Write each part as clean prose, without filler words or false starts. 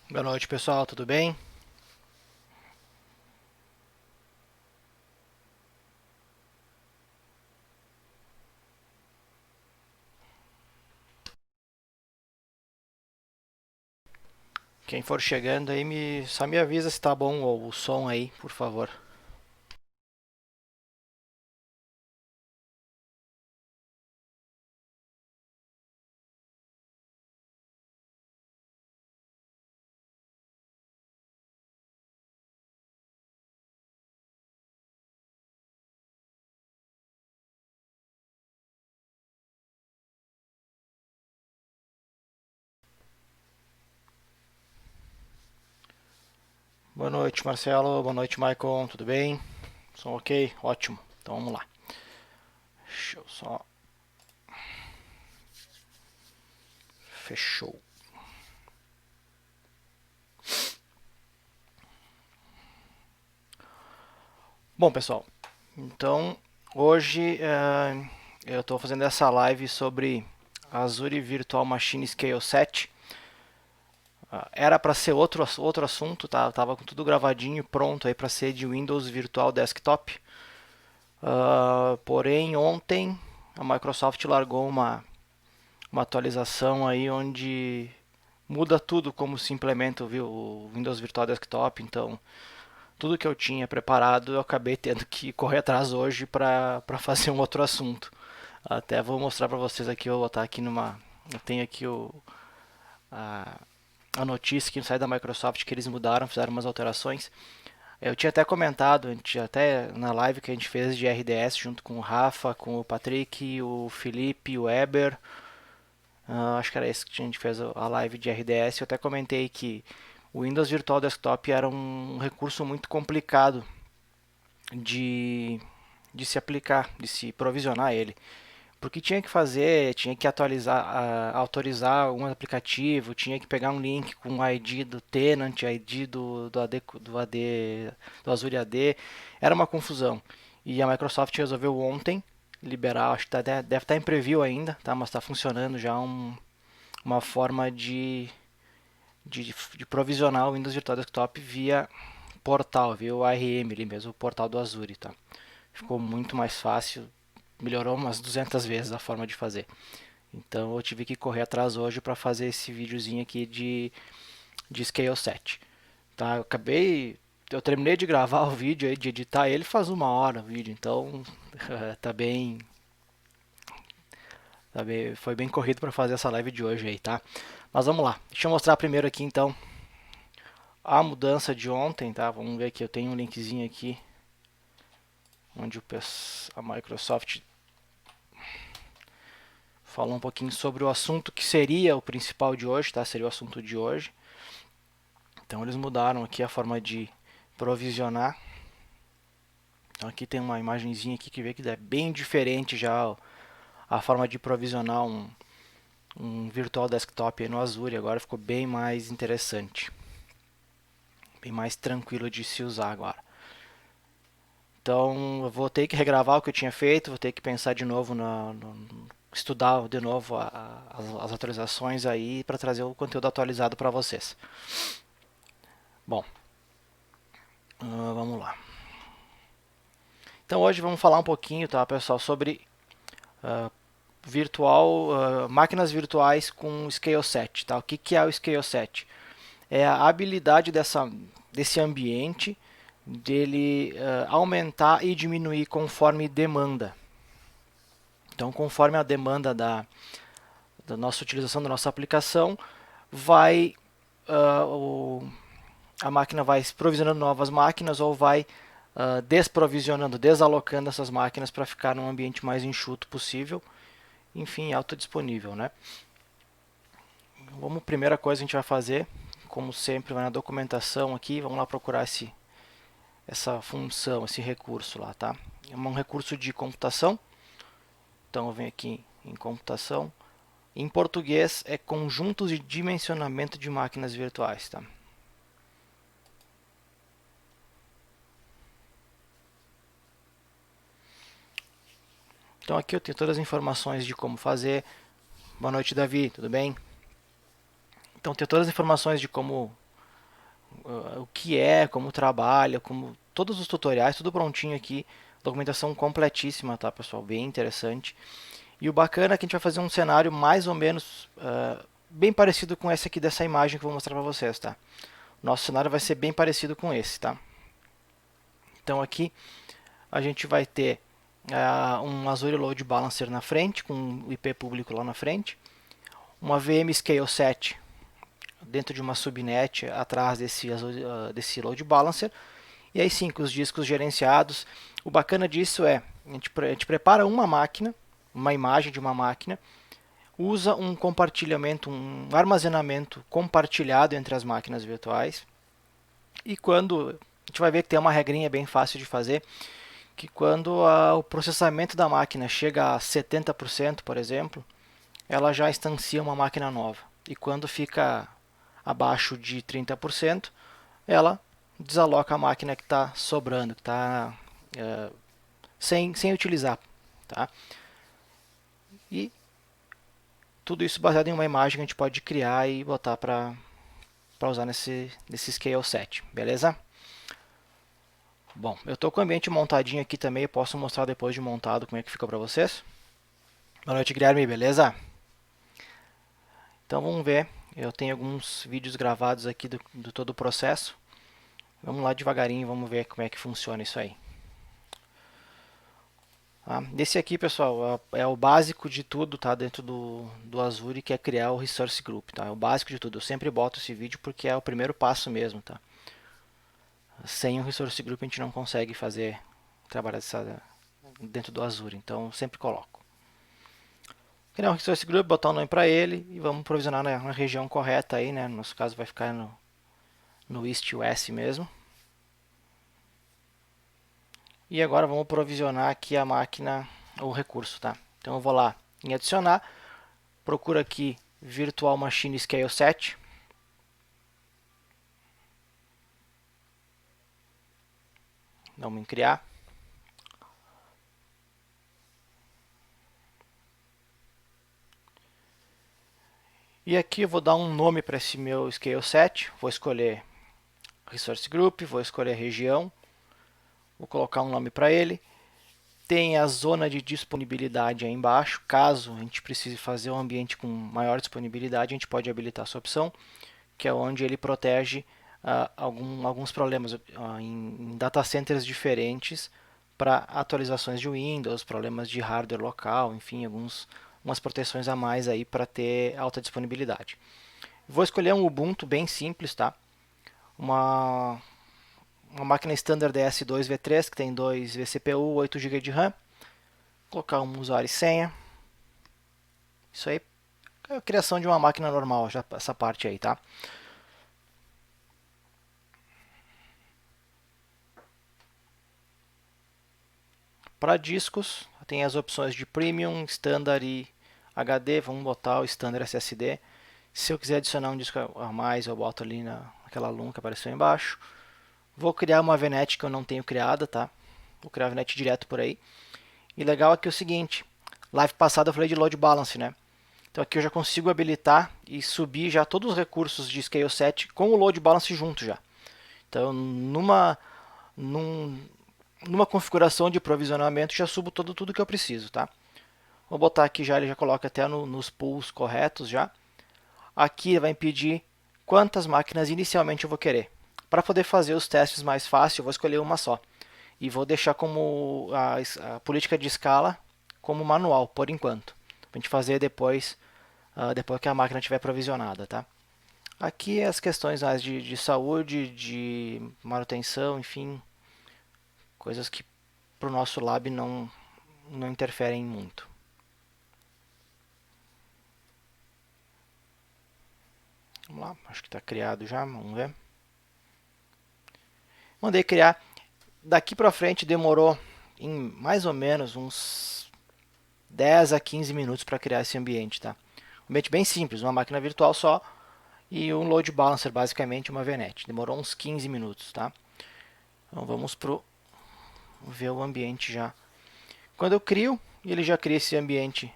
Boa noite, pessoal, tudo bem? Quem for chegando aí, só me avisa se tá bom o som aí, por favor. Boa noite, Marcelo. Boa noite, Michael. Tudo bem? Som ok? Ótimo. Então vamos lá. Deixa eu só. Fechou. Bom, pessoal, então hoje eu estou fazendo essa live sobre Azure Virtual Machine Scale 7. Era para ser outro assunto, tá? Tava com tudo gravadinho e pronto aí para ser de Windows Virtual Desktop. Porém, ontem a Microsoft largou uma atualização aí onde muda tudo como se implementa, viu, o Windows Virtual Desktop. Então, tudo que eu tinha preparado eu acabei tendo que correr atrás hoje para fazer um outro assunto. Até vou mostrar para vocês aqui, eu vou botar aqui numa. Eu tenho aqui a, a notícia que sai da Microsoft que eles mudaram, fizeram umas alterações. Eu tinha até comentado, a gente, até na live que a gente fez de RDS junto com o Rafa, com o Patrick, o Felipe, o Eber. Acho que era esse que a gente fez a live de RDS. Eu até comentei que o Windows Virtual Desktop era um recurso muito complicado de, de se aplicar, de se provisionar ele. Porque tinha que fazer, tinha que atualizar, autorizar um aplicativo, tinha que pegar um link com o ID do tenant, ID do Azure AD, era uma confusão. E a Microsoft resolveu ontem liberar, acho que deve estar em preview ainda, tá? Mas está funcionando já uma forma de provisionar o Windows Virtual Desktop via portal, via o ARM ali mesmo, o portal do Azure, tá? Ficou muito mais fácil, melhorou umas 200 vezes a forma de fazer. Então eu tive que correr atrás hoje para fazer esse videozinho aqui de Scale 7. Tá? Eu terminei de gravar o vídeo aí, de editar ele faz uma hora o vídeo, então tá bem, foi bem corrido para fazer essa live de hoje aí, tá? Mas vamos lá, deixa eu mostrar primeiro aqui então a mudança de ontem, tá? Vamos ver aqui, eu tenho um linkzinho aqui onde a Microsoft falou um pouquinho sobre o assunto que seria o principal de hoje, tá? Seria o assunto de hoje. Então eles mudaram aqui a forma de provisionar. Então aqui tem uma imagenzinha aqui que vê que é bem diferente já a forma de provisionar um virtual desktop no Azure. Agora ficou bem mais interessante, bem mais tranquilo de se usar agora. Então eu vou ter que regravar o que eu tinha feito, vou ter que pensar de novo estudar de novo as atualizações aí para trazer o conteúdo atualizado para vocês. Bom, vamos lá. Então hoje vamos falar um pouquinho, tá, pessoal, sobre uh, máquinas virtuais com Scale 7. Tá? O que é o Scale 7? É a habilidade desse ambiente dele aumentar e diminuir conforme demanda. Então, conforme a demanda da nossa utilização da nossa aplicação, vai uh, o, a máquina vai provisionando novas máquinas ou vai desprovisionando, desalocando essas máquinas para ficar num ambiente mais enxuto possível, enfim, autodisponível, né? Vamos, primeira coisa que a gente vai fazer, como sempre, vai na documentação aqui, vamos lá procurar essa função, esse recurso lá, tá? É um recurso de computação, então eu venho aqui em computação. Em português é conjuntos de dimensionamento de máquinas virtuais, tá? Então aqui eu tenho todas as informações de como fazer. Boa noite, Davi, tudo bem? Então tem todas as informações de como o que é, como trabalha, como todos os tutoriais, tudo prontinho aqui, documentação completíssima, tá, pessoal? Bem interessante. E o bacana é que a gente vai fazer um cenário mais ou menos bem parecido com esse aqui dessa imagem que eu vou mostrar para vocês, tá? Nosso cenário vai ser bem parecido com esse, tá? Então aqui a gente vai ter um Azure Load Balancer na frente, com o IP público lá na frente, uma VM Scale 7 dentro de uma subnet atrás desse Load Balancer, e aí sim, com os discos gerenciados. O bacana disso é, a gente prepara uma máquina, uma imagem de uma máquina, usa um compartilhamento, um armazenamento compartilhado entre as máquinas virtuais, e quando a gente vai ver que tem uma regrinha bem fácil de fazer, que quando o processamento da máquina chega a 70%, por exemplo, ela já instancia uma máquina nova. E quando fica abaixo de 30%, ela desaloca a máquina que está sobrando, que está sem utilizar. Tá? E tudo isso baseado em uma imagem que a gente pode criar e botar para usar nesse Scale 7, beleza? Bom, eu estou com o ambiente montadinho aqui também, eu posso mostrar depois de montado como é que fica para vocês. Boa noite, Guilherme, beleza? Então vamos ver, eu tenho alguns vídeos gravados aqui do todo o processo. Vamos lá devagarinho, vamos ver como é que funciona isso aí. Tá? Esse aqui, pessoal, é o básico de tudo, tá? Dentro do Azure, que é criar o Resource Group, tá? É o básico de tudo. Eu sempre boto esse vídeo porque é o primeiro passo mesmo, tá? Sem o Resource Group a gente não consegue fazer trabalhar dentro do Azure, então eu sempre coloco. Criar um Resource Group, botar um nome para ele e vamos provisionar na região correta aí, né? No nosso caso vai ficar no East US mesmo. E agora vamos provisionar aqui a máquina, o recurso, tá? Então eu vou lá em adicionar, procuro aqui Virtual Machine Scale 7. Vamos em criar. E aqui eu vou dar um nome para esse meu Scale 7. Vou escolher Resource Group, vou escolher região. Vou colocar um nome para ele. Tem a zona de disponibilidade aí embaixo. Caso a gente precise fazer um ambiente com maior disponibilidade, a gente pode habilitar essa opção, que é onde ele protege alguns problemas em data centers diferentes para atualizações de Windows, problemas de hardware local, enfim, algumas proteções a mais aí para ter alta disponibilidade. Vou escolher um Ubuntu bem simples, tá? Uma máquina standard S2 V3 que tem 2 vCPU, 8 GB de RAM. Colocar um usuário e senha. Isso aí é a criação de uma máquina normal, já essa parte aí, tá? Para discos, tem as opções de Premium, Standard e HD. Vamos botar o Standard SSD. Se eu quiser adicionar um disco a mais, eu boto ali naquela LUN que apareceu embaixo. Vou criar uma VNet que eu não tenho criada, tá? Vou criar a VNet direto por aí. E legal aqui é o seguinte, live passada eu falei de load balance, né? Então aqui eu já consigo habilitar e subir já todos os recursos de Scale 7 com o load balance junto já. Então numa configuração de provisionamento já subo tudo que eu preciso, tá? Vou botar aqui já, ele já coloca até nos pools corretos já. Aqui vai pedir quantas máquinas inicialmente eu vou querer. Para poder fazer os testes mais fácil, eu vou escolher uma só. E vou deixar como a política de escala como manual, por enquanto. Para a gente fazer depois que a máquina estiver provisionada, tá? Aqui as questões mais de saúde, de manutenção, enfim, coisas que para o nosso lab não interferem muito. Vamos lá, acho que está criado já, vamos ver. Mandei criar. Daqui para frente demorou em mais ou menos uns 10 a 15 minutos para criar esse ambiente, tá? Um ambiente bem simples, uma máquina virtual só e um load balancer, basicamente uma VNet. Demorou uns 15 minutos, tá? Então vamos pro ver o ambiente já. Quando eu crio, ele já cria esse ambiente,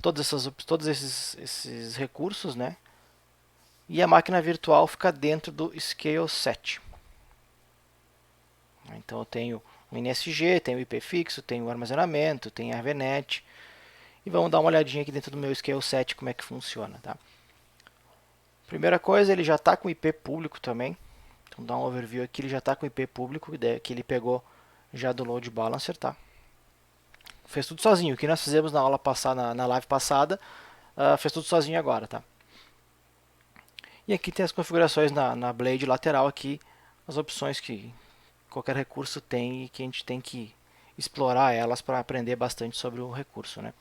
todos esses recursos, né? e a máquina virtual fica dentro do Scale 7. Então eu tenho o NSG, tenho o IP fixo, tenho o armazenamento, tenho a VNet. E vamos dar uma olhadinha aqui dentro do meu Scale 7 como é que funciona. Tá? Primeira coisa, ele já está com IP público também. Então dá um overview aqui, ele já está com IP público, que ele pegou já do Load Balancer. Tá? Fez tudo sozinho. O que nós fizemos na aula passada, na live passada, fez tudo sozinho agora. Tá? E aqui tem as configurações na Blade lateral aqui, as opções que qualquer recurso tem e que a gente tem que explorar elas para aprender bastante sobre o recurso. Né?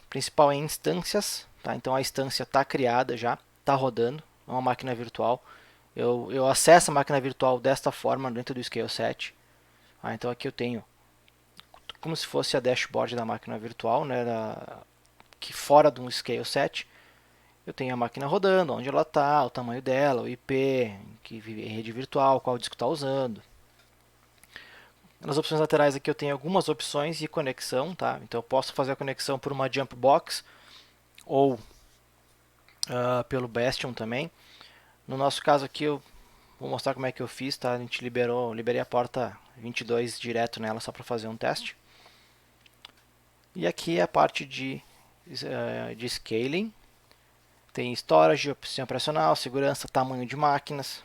Principal é instâncias, tá? Então a instância está criada já, está rodando, é uma máquina virtual. Eu acesso a máquina virtual desta forma dentro do Scale 7. Então aqui eu tenho como se fosse a dashboard da máquina virtual, né? Que fora do Scale 7. Eu tenho a máquina rodando, onde ela está, o tamanho dela, o IP, que rede virtual, qual disco está usando. Nas opções laterais aqui eu tenho algumas opções de conexão, tá? Então eu posso fazer a conexão por uma jump box ou pelo Bastion também. No nosso caso aqui eu vou mostrar como é que eu fiz, tá? A gente liberei a porta 22 direto nela só para fazer um teste. E aqui é a parte de scaling. Tem storage, opção operacional, segurança, tamanho de máquinas.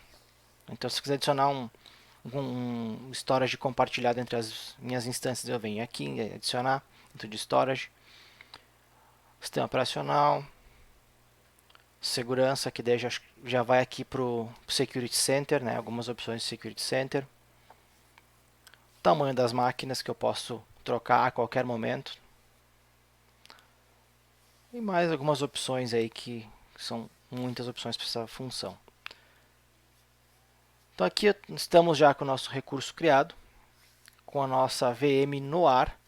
Então se quiser adicionar um storage compartilhado entre as minhas instâncias, eu venho aqui e adicionar dentro de storage. Sistema operacional, segurança, que daí já vai aqui para o Security Center, né? Algumas opções de Security Center. Tamanho das máquinas que eu posso trocar a qualquer momento. E mais algumas opções aí que são muitas opções para essa função. Então aqui estamos já com o nosso recurso criado, com a nossa VM no ar.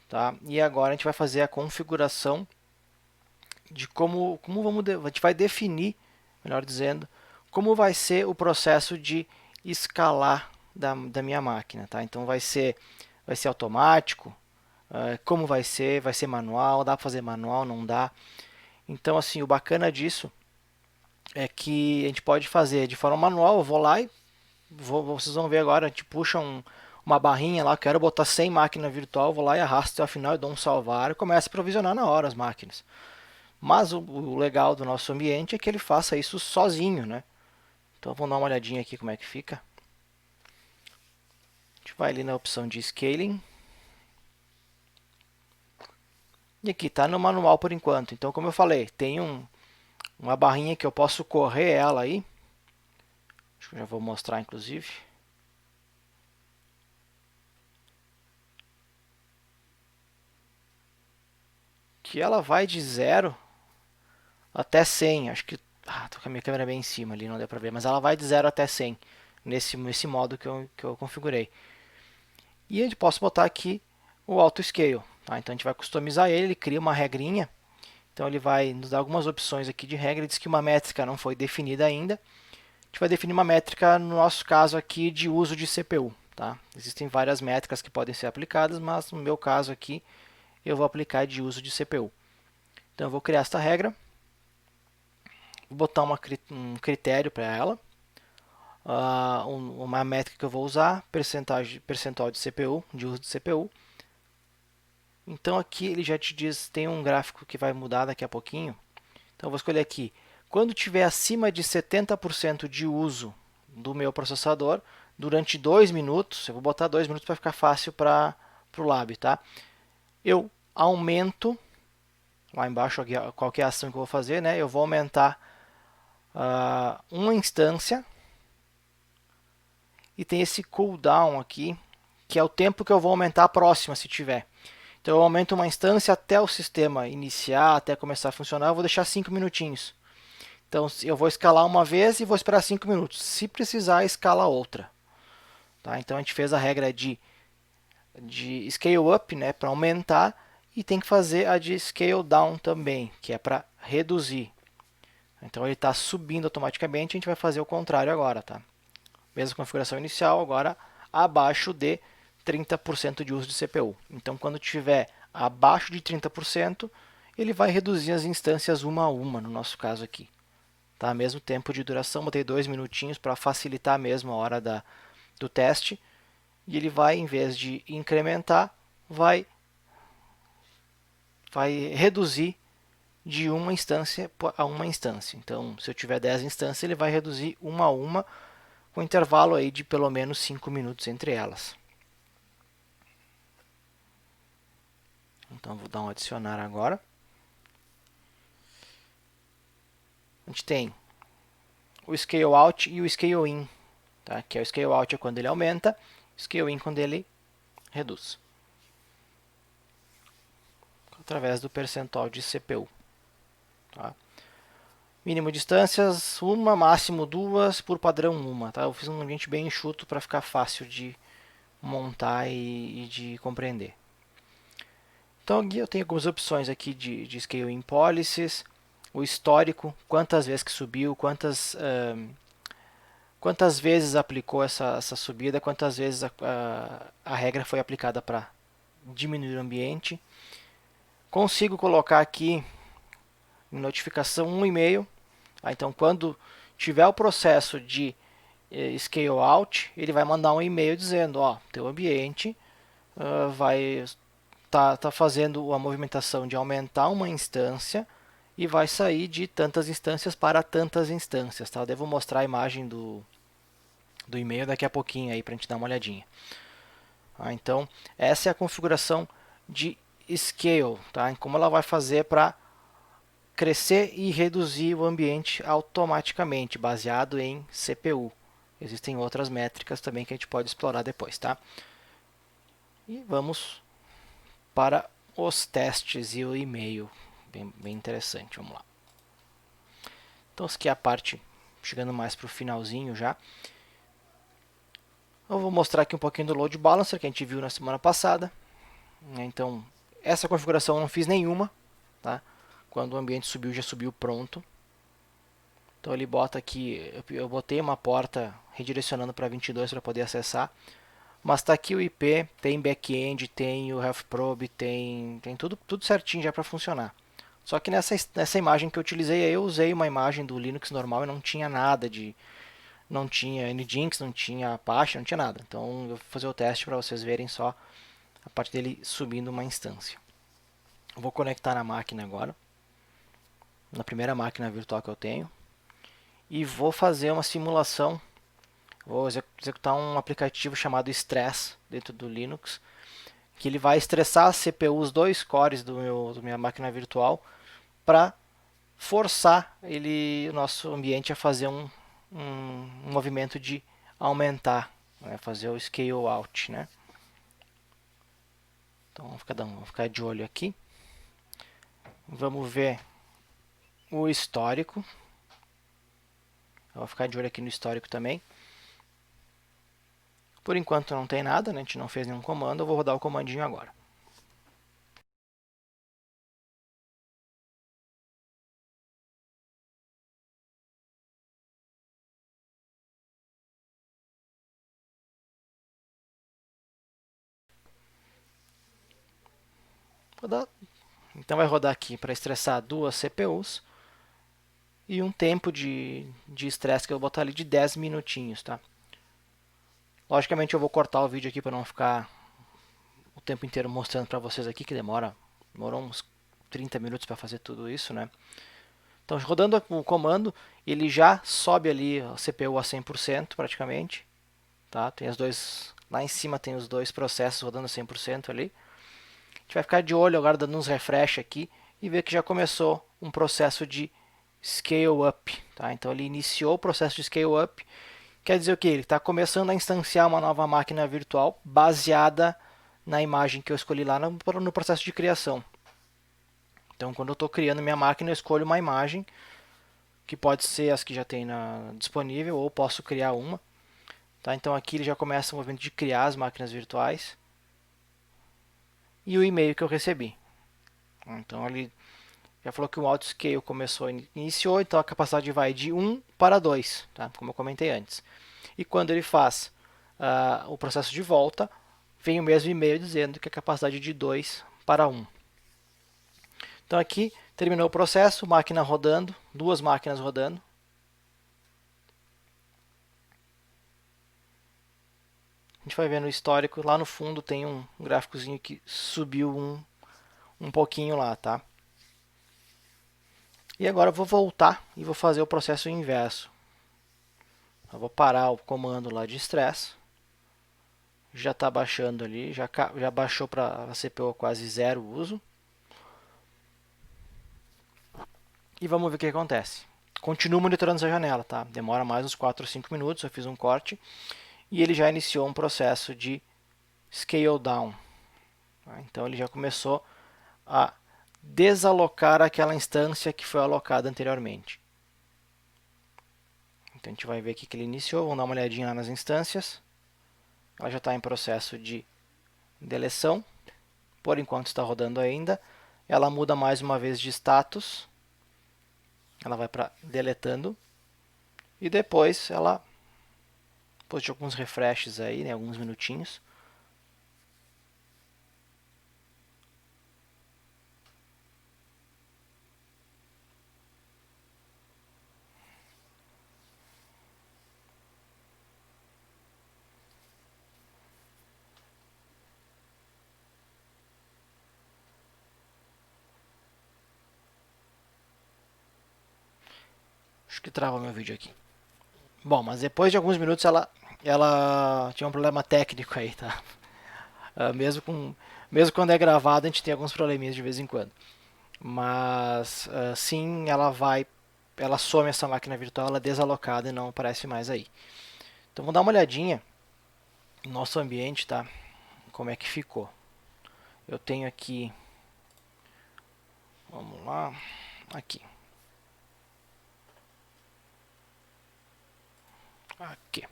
Tá? E agora a gente vai fazer a configuração de a gente vai definir, melhor dizendo, como vai ser o processo de escalar da minha máquina. Tá? Então vai ser automático, como vai ser manual, dá para fazer manual, não dá. Então assim, o bacana disso é que a gente pode fazer de forma manual. Eu vou lá e vocês vão ver agora, a gente puxa uma barrinha lá, quero botar 100 máquina virtual, vou lá e arrasto até o final e dou um salvar e começo a provisionar na hora as máquinas. Mas o legal do nosso ambiente é que ele faça isso sozinho, né? Então vamos dar uma olhadinha aqui como é que fica. A gente vai ali na opção de scaling. E aqui está no manual por enquanto. Então, como eu falei, tem uma barrinha que eu posso correr ela aí. Acho que eu já vou mostrar inclusive. Que ela vai de 0 até 100. Acho que tô com a minha câmera bem em cima ali, não deu para ver, mas ela vai de 0 até 100 nesse modo que eu configurei. E a gente posso botar aqui o auto scale, tá? Então a gente vai customizar ele cria uma regrinha. Então ele vai nos dar algumas opções aqui de regra. Ele diz que uma métrica não foi definida ainda. A gente vai definir uma métrica, no nosso caso aqui, de uso de CPU. Tá? Existem várias métricas que podem ser aplicadas, mas no meu caso aqui, eu vou aplicar de uso de CPU. Então eu vou criar esta regra. Vou botar um critério para ela. Uma métrica que eu vou usar, percentual de CPU, de uso de CPU. Então aqui ele já te diz, tem um gráfico que vai mudar daqui a pouquinho. Então eu vou escolher aqui, quando tiver acima de 70% de uso do meu processador, durante 2 minutos, eu vou botar 2 minutos para ficar fácil para o lab, tá? Eu aumento, lá embaixo qual que é a ação que eu vou fazer, né? Eu vou aumentar uma instância, e tem esse cooldown aqui, que é o tempo que eu vou aumentar a próxima, se tiver. Então eu aumento uma instância até o sistema iniciar, até começar a funcionar, eu vou deixar 5 minutinhos. Então eu vou escalar uma vez e vou esperar 5 minutos. Se precisar, escala outra. Tá? Então a gente fez a regra de scale up, né, para aumentar, e tem que fazer a de scale down também, que é para reduzir. Então ele está subindo automaticamente, a gente vai fazer o contrário agora. Tá? Mesma configuração inicial, agora abaixo de 30% de uso de CPU. Então quando tiver abaixo de 30%, ele vai reduzir as instâncias uma a uma, no nosso caso aqui. tá? Mesmo tempo de duração, botei 2 minutinhos para facilitar mesmo a hora do teste. E ele vai, em vez de incrementar, vai reduzir de uma instância a uma instância. Então, se eu tiver 10 instâncias, ele vai reduzir uma a uma, com intervalo aí de pelo menos 5 minutos entre elas. Então, vou dar um adicionar agora. A gente tem o scale out e o scale in, tá? Que é o scale out é quando ele aumenta, o scale in quando ele reduz, através do percentual de CPU. Tá? Mínimo de instâncias, uma, máximo duas, por padrão uma. Tá? Eu fiz um ambiente bem enxuto para ficar fácil de montar e de compreender. Então aqui eu tenho algumas opções aqui de scale in policies, o histórico, quantas vezes que subiu, quantas vezes aplicou essa subida, quantas vezes a regra foi aplicada para diminuir o ambiente. Consigo colocar aqui em notificação um e-mail. Então, quando tiver o processo de scale out, ele vai mandar um e-mail dizendo: ó, teu ambiente vai tá fazendo a movimentação de aumentar uma instância e vai sair de tantas instâncias para tantas instâncias. Tá? Eu devo mostrar a imagem do e-mail daqui a pouquinho aí para a gente dar uma olhadinha. Então, essa é a configuração de scale, tá? Como ela vai fazer para crescer e reduzir o ambiente automaticamente, baseado em CPU. Existem outras métricas também que a gente pode explorar depois, tá? E vamos para os testes e o e-mail, bem interessante, vamos lá. Então, essa aqui é a parte, chegando mais para o finalzinho já. Eu vou mostrar aqui um pouquinho do Load Balancer, que a gente viu na semana passada. Então, essa configuração eu não fiz nenhuma, tá? Quando o ambiente subiu, já subiu pronto. Então ele bota aqui, eu botei uma porta redirecionando para 22 para poder acessar. Mas está aqui o IP, tem back-end, tem o Health Probe, tem tudo certinho já para funcionar. Só que nessa imagem que eu utilizei, eu usei uma imagem do Linux normal e não tinha nada não tinha Nginx, não tinha Apache, não tinha nada. Então eu vou fazer o teste para vocês verem só a parte dele subindo uma instância. Eu vou conectar na máquina agora, na primeira máquina virtual que eu tenho, e vou fazer uma simulação. Vou executar um aplicativo chamado Stress dentro do Linux, que ele vai estressar a CPU, os dois cores da minha máquina virtual, para forçar o nosso ambiente a fazer um movimento de aumentar, né, fazer o scale out, né? Então vamos ficar de olho aqui. Vamos ver o histórico. Eu vou ficar de olho aqui no histórico também. Por enquanto não tem nada, né? A gente não fez nenhum comando, eu vou rodar o comandinho agora. Então vai rodar aqui para estressar duas CPUs e um tempo de estresse que eu vou botar ali de 10 minutinhos, tá? Logicamente eu vou cortar o vídeo aqui para não ficar o tempo inteiro mostrando para vocês aqui, que demorou uns 30 minutos para fazer tudo isso, né? Então, rodando o comando, ele já sobe ali a CPU a 100% praticamente, tá? Tem os dois, lá em cima tem os dois processos rodando a 100% ali. A gente vai ficar de olho agora, dando uns refresh aqui, e ver que já começou um processo de scale up, tá? Então, ele iniciou o processo de scale up, quer dizer o que? Ele está começando a instanciar uma nova máquina virtual baseada na imagem que eu escolhi lá no processo de criação. Então, quando eu estou criando minha máquina, eu escolho uma imagem, que pode ser as que já tem disponível, ou posso criar uma. Tá? Então, aqui ele já começa o movimento de criar as máquinas virtuais. E o e-mail que eu recebi. Então, ele já falou que o autoscale iniciou, então a capacidade vai de 1 para 2, tá? Como eu comentei antes. E quando ele faz o processo de volta, vem o mesmo e-mail dizendo que a capacidade é de 2 para 1. Então aqui terminou o processo, máquina rodando, duas máquinas rodando, gente vai ver no histórico, lá no fundo tem um gráficozinho que subiu um pouquinho lá, tá? E agora eu vou voltar e vou fazer o processo inverso. Eu vou parar o comando lá de stress. Já está baixando ali, já baixou para a CPU quase zero uso. E vamos ver o que acontece. Continuo monitorando essa janela, tá? Demora mais uns 4 ou 5 minutos, eu fiz um corte. E ele já iniciou um processo de scale down. Tá? Então ele já começou a desalocar aquela instância que foi alocada anteriormente. Então a gente vai ver aqui que ele iniciou, vamos dar uma olhadinha lá nas instâncias. Ela já está em processo de deleção. Por enquanto está rodando ainda. Ela muda mais uma vez de status. Ela vai para deletando. E depois ela, depois de alguns refreshes aí, né, alguns minutinhos, acho que trava meu vídeo aqui. Bom, mas depois de alguns minutos ela tinha um problema técnico aí, tá? Mesmo quando é gravado, a gente tem alguns probleminhas de vez em quando. Mas sim, ela some essa máquina virtual, ela é desalocada e não aparece mais aí. Então vamos dar uma olhadinha no nosso ambiente, tá? Como é que ficou. Eu tenho aqui, vamos lá, aqui. Aqui.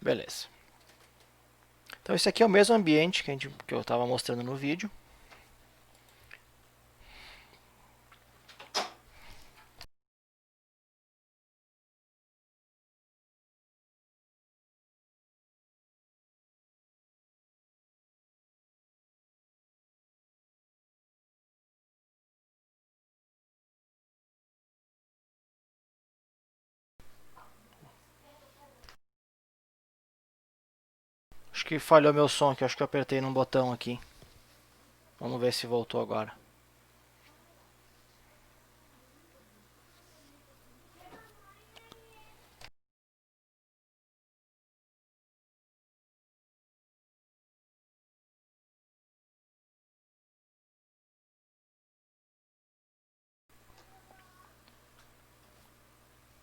Beleza. Então esse aqui é o mesmo ambiente que eu estava mostrando no vídeo. Acho que falhou meu som aqui, acho que eu apertei num botão aqui. Vamos ver se voltou agora.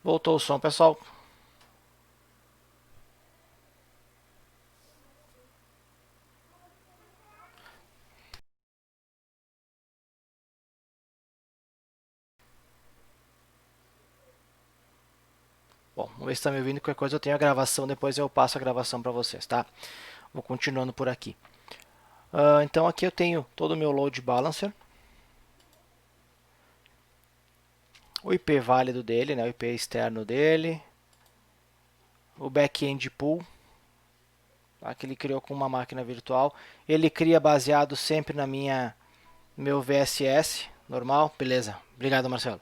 Voltou o som, pessoal. Bom, vamos ver se está me ouvindo. Qualquer coisa eu tenho a gravação, depois eu passo a gravação para vocês, tá? Vou continuando por aqui. Então aqui eu tenho todo o meu load balancer. O IP válido dele, né, o IP externo dele. O back-end pool, tá, que ele criou com uma máquina virtual. Ele cria baseado sempre na meu VSS normal. Beleza, obrigado Marcelo.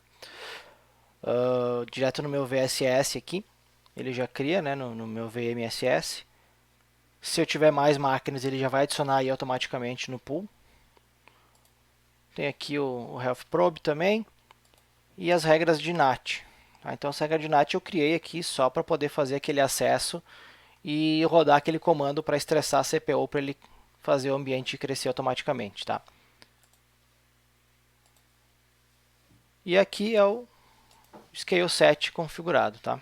Direto no meu VSS aqui, ele já cria, né, no meu VMSS. Se eu tiver mais máquinas, ele já vai adicionar aí automaticamente no pool. Tem aqui o Health Probe também. E as regras de NAT. Tá? Então, as regras de NAT eu criei aqui só para poder fazer aquele acesso e rodar aquele comando para estressar a CPU para ele fazer o ambiente crescer automaticamente. Tá? E aqui é o Scale Set configurado. Tá?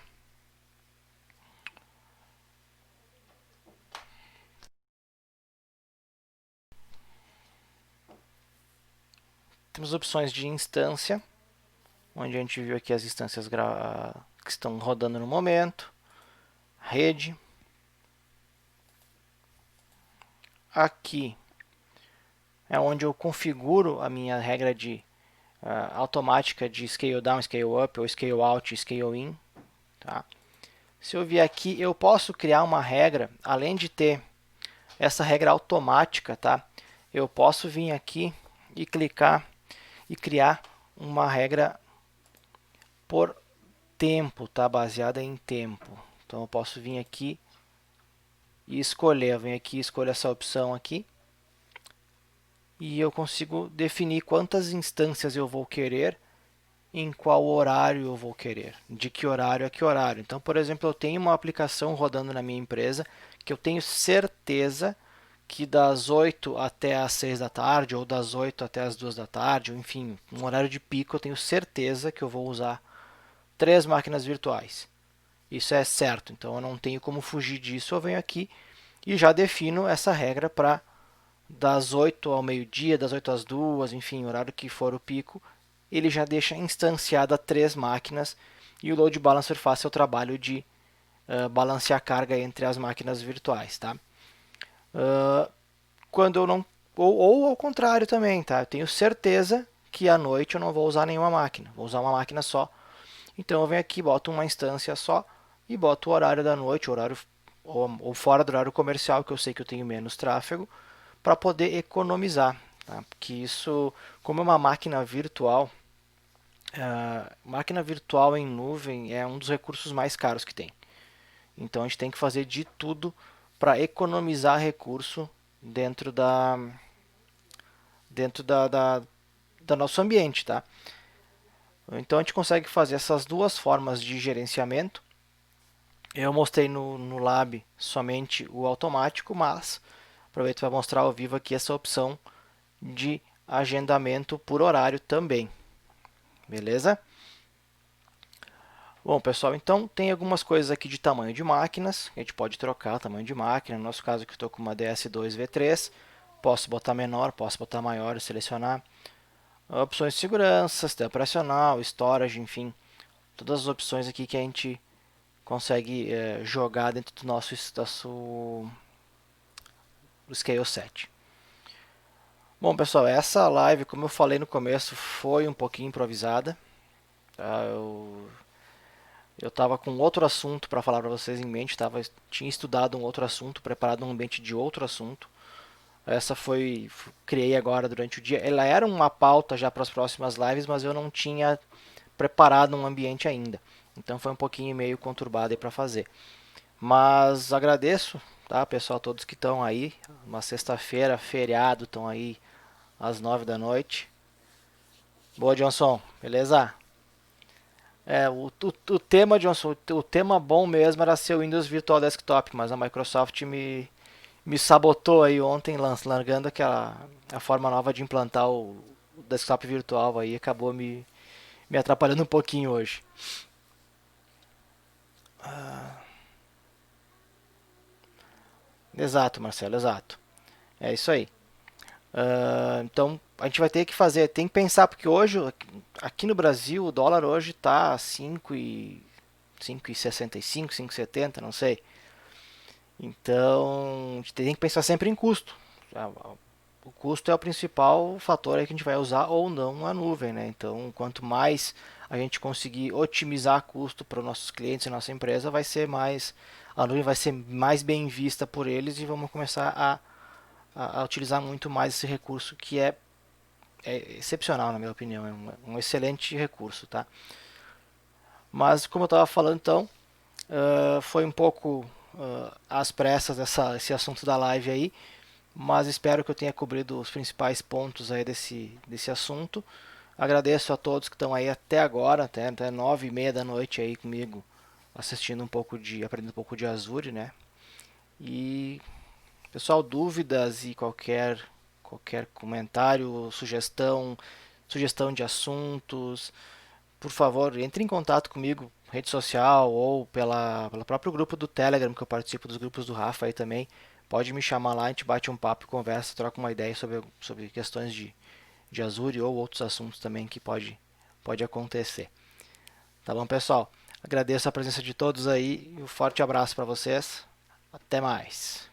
Temos opções de instância, onde a gente viu aqui as instâncias que estão rodando no momento, rede. Aqui é onde eu configuro a minha regra de automática de scale down, scale up, ou scale out, scale in. Tá? Se eu vier aqui, eu posso criar uma regra, além de ter essa regra automática, tá? Eu posso vir aqui e clicar e criar uma regra por tempo, tá? Baseada em tempo. Então eu posso vir aqui e escolher. Eu venho aqui, escolho essa opção aqui e eu consigo definir quantas instâncias eu vou querer, em qual horário eu vou querer, de que horário a que horário. Então, por exemplo, eu tenho uma aplicação rodando na minha empresa que eu tenho certeza que das 8 até as 6 da tarde, ou das 8 até as 2 da tarde, ou enfim, um horário de pico, eu tenho certeza que eu vou usar 3 máquinas virtuais. Isso é certo, então eu não tenho como fugir disso. Eu venho aqui e já defino essa regra para das 8 ao meio-dia, das 8 às 2, enfim, o horário que for o pico, ele já deixa instanciada 3 máquinas e o load balancer faz seu trabalho de balancear a carga entre as máquinas virtuais, tá? Quando eu não ou ao contrário também, tá? Eu tenho certeza que à noite eu não vou usar nenhuma máquina, vou usar uma máquina só. Então eu venho aqui, boto uma instância só e boto o horário da noite, horário ou fora do horário comercial, que eu sei que eu tenho menos tráfego, para poder economizar, tá? Porque isso, como é uma máquina virtual, máquina virtual em nuvem é um dos recursos mais caros que tem. Então a gente tem que fazer de tudo para economizar recurso dentro da nosso ambiente, tá? Então a gente consegue fazer essas duas formas de gerenciamento. Eu mostrei no Lab somente o automático, mas aproveito para mostrar ao vivo aqui essa opção de agendamento por horário também. Beleza? Bom, pessoal, então tem algumas coisas aqui de tamanho de máquinas. A gente pode trocar o tamanho de máquina. No nosso caso aqui eu estou com uma DS2V3. Posso botar menor, posso botar maior e selecionar. Opções de segurança, sistema operacional, storage, enfim. Todas as opções aqui que a gente consegue jogar dentro do nosso Scale 7. Bom, pessoal, essa live, como eu falei no começo, foi um pouquinho improvisada. Tá? Eu estava com outro assunto para falar para vocês em mente, tinha estudado um outro assunto, preparado um ambiente de outro assunto. Essa criei agora durante o dia. Ela era uma pauta já para as próximas lives, mas eu não tinha preparado um ambiente ainda. Então foi um pouquinho meio conturbado aí para fazer. Mas agradeço, tá, pessoal, todos que estão aí. Uma sexta-feira, feriado, estão aí às 9 da noite. Boa, Johnson, beleza? O tema, Johnson, o tema bom mesmo era ser o Windows Virtual Desktop, mas a Microsoft me sabotou aí ontem, largando a forma nova de implantar o desktop virtual aí, acabou me atrapalhando um pouquinho hoje. Exato, Marcelo, exato. É isso aí. Então a gente vai ter que fazer, tem que pensar, porque hoje, aqui no Brasil, o dólar hoje está 5,65, 5,70, não sei. Então a gente tem que pensar sempre em custo. O custo é o principal fator aí que a gente vai usar ou não a nuvem, né? Então, quanto mais a gente conseguir otimizar custo para os nossos clientes e nossa empresa, a nuvem vai ser mais bem vista por eles e vamos começar a utilizar muito mais esse recurso que é excepcional, na minha opinião, é um excelente recurso, tá? Mas como eu estava falando, então, foi um pouco às pressas esse assunto da live aí, mas espero que eu tenha cobrido os principais pontos aí desse assunto. Agradeço a todos que estão aí até agora, até 9h30 da noite aí comigo, aprendendo um pouco de Azure, né? E pessoal, dúvidas e qualquer comentário, sugestão de assuntos, por favor, entre em contato comigo, rede social ou pelo próprio grupo do Telegram, que eu participo dos grupos do Rafa aí também. Pode me chamar lá, a gente bate um papo, conversa, troca uma ideia sobre questões de Azure ou outros assuntos também que pode acontecer. Tá bom, pessoal? Agradeço a presença de todos aí e um forte abraço para vocês. Até mais.